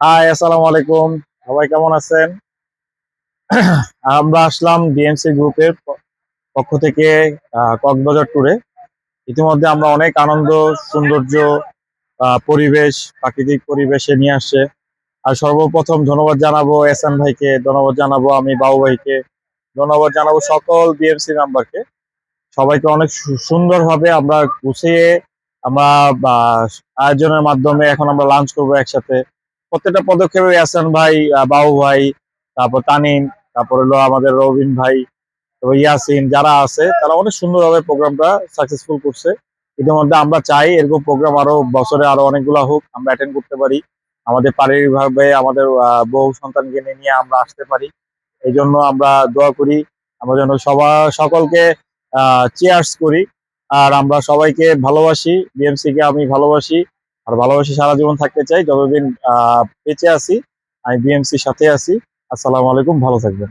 High, আসসালামু আলাইকুম। সবাই কেমন আছেন? আমরা আসলাম ডিএমসি গ্রুপের পক্ষ থেকে কক্সবাজার ট্যুরে। ইতিমধ্যে আমরা অনেক আনন্দ, সৌন্দর্য, পরিবেশ, প্রাকৃতিক পরিবেশে নিয়ে আসছে। আর সর্বপ্রথম ধন্যবাদ জানাবো এহসান ভাইকে, ধন্যবাদ জানাবো আমি বাবু ভাইকে, ধন্যবাদ জানাবো সকল ডিএমসি মেম্বারকে। সবাইকে অনেক সুন্দরভাবে আমরা গুছিয়ে আমরা আয়োজনের মাধ্যমে এখন আমরা লাঞ্চ করবো একসাথে। প্রত্যেকটা পদক্ষেপে হাসান ভাই, বাবু ভাই, তারপর তানিম, তারপর হলো আমাদের রবিন ভাই, তারপর ইয়াসিন, যারা আছে তারা অনেক সুন্দরভাবে প্রোগ্রামটা সাকসেসফুল করছে। ইতিমধ্যে আমরা চাই এরকম প্রোগ্রাম আরো বছরে আরো অনেকগুলো হোক, আমরা অ্যাটেন্ড করতে পারি, আমাদের পারিবারিকভাবে আমাদের বউ সন্তানকে নিয়ে আমরা আসতে পারি। এই জন্য আমরা দোয়া করি আমরা যেন সকলকে চেয়ার্স করি। আর আমরা সবাইকে ভালোবাসি, বিএমসি কে আমি ভালোবাসি, আর ভালোবাসি সারা জীবন থাকতে চাই, যতদিন বেঁচে আছি আমি বিএমসির সাথে আছি। আসসালামু আলাইকুম, ভালো থাকবেন।